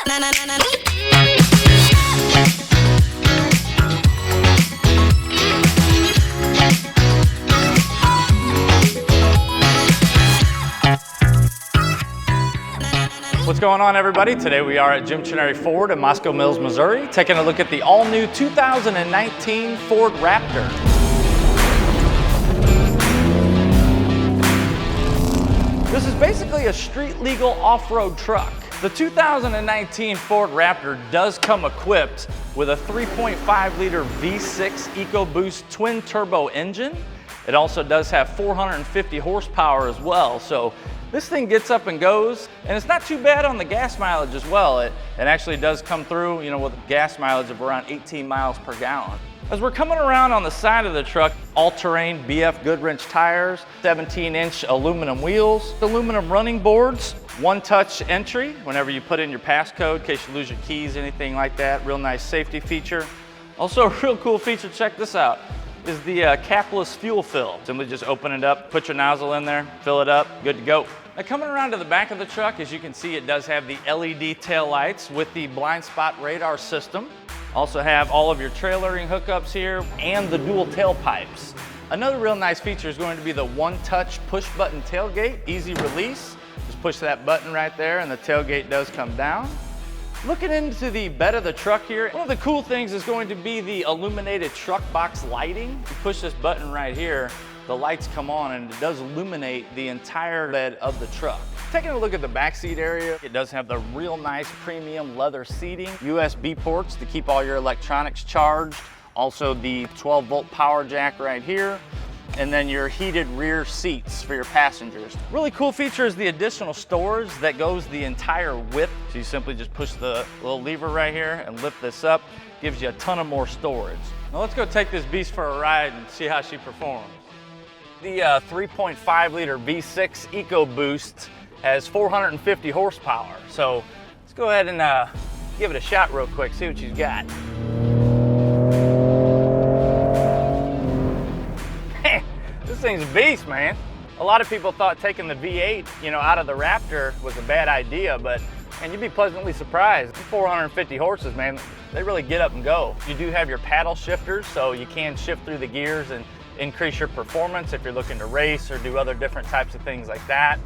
What's going on, everybody? Today we are at Jim Trenary Ford in Moscow Mills, Missouri, taking a look at the all-new 2019 Ford Raptor. This is basically a street-legal off-road truck. The 2019 Ford Raptor does come equipped with a 3.5-liter V6 EcoBoost twin-turbo engine. It also does have 450 horsepower as well, so this thing gets up and goes, and it's not too bad on the gas mileage as well. It actually does come through, with gas mileage of around 18 miles per gallon. As we're coming around on the side of the truck, all-terrain BF Goodwrench tires, 17-inch aluminum wheels, aluminum running boards, one-touch entry whenever you put in your passcode in case you lose your keys, anything like that. Real nice safety feature. Also a real cool feature, check this out, is the capless fuel fill. Simply just open it up, put your nozzle in there, fill it up, good to go. Now coming around to the back of the truck, as you can see, it does have the LED tail lights with the blind spot radar system. Also have all of your trailering hookups here and the dual tailpipes. Another real nice feature is going to be the one-touch push button tailgate, easy release. Just push that button right there and the tailgate does come down. Looking into the bed of the truck here, one of the cool things is going to be the illuminated truck box lighting. You push this button right here, the lights come on and it does illuminate the entire bed of the truck. Taking a look at the back seat area, it does have the real nice premium leather seating, USB ports to keep all your electronics charged, also the 12-volt power jack right here, and then your heated rear seats for your passengers. Really cool feature is the additional storage that goes the entire width. So you simply just push the little lever right here and lift this up. Gives you a ton of more storage. Now let's go take this beast for a ride and see how she performs. The 3.5-liter V6 EcoBoost has 450 horsepower. So let's go ahead and give it a shot real quick, see what she's got. This thing's a beast, man. A lot of people thought taking the V8, out of the Raptor was a bad idea, but you'd be pleasantly surprised. 450 horses, man, they really get up and go. You do have your paddle shifters, so you can shift through the gears and increase your performance if you're looking to race or do other different types of things like that.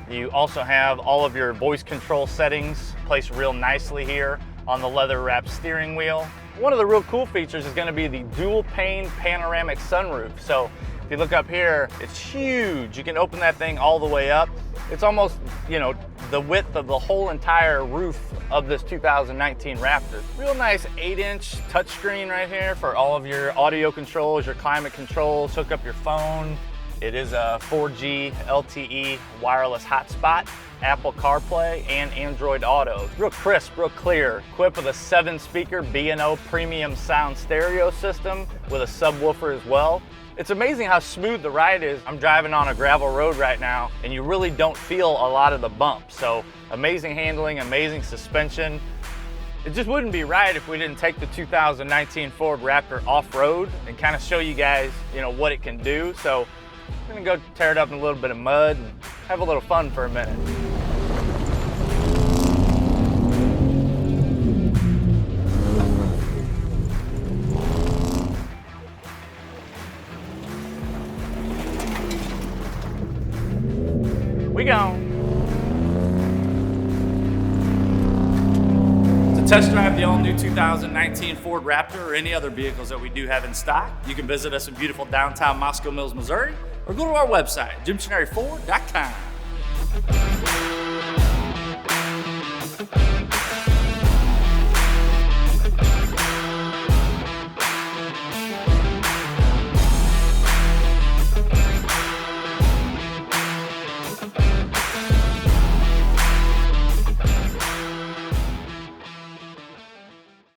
You also have all of your voice control settings placed real nicely here on the leather wrapped steering wheel. One of the real cool features is going to be the dual pane panoramic sunroof. So if you look up here, it's huge. You can open that thing all the way up. It's almost, the width of the whole entire roof of this 2019 Raptor. Real nice 8-inch touchscreen right here for all of your audio controls, your climate controls, hook up your phone. It is a 4G LTE wireless hotspot, Apple CarPlay, and Android Auto. Real crisp, real clear. Equipped with a 7-speaker B&O premium sound stereo system with a subwoofer as well. It's amazing how smooth the ride is. I'm driving on a gravel road right now, and you really don't feel a lot of the bumps. So amazing handling, amazing suspension. It just wouldn't be right if we didn't take the 2019 Ford Raptor off-road and kind of show you guys, what it can do. So we're gonna go tear it up in a little bit of mud and have a little fun for a minute. We gone. To test drive the all-new 2019 Ford Raptor or any other vehicles that we do have in stock, you can visit us in beautiful downtown Moscow Mills, Missouri, or go to our website, jimtrenaryford.com.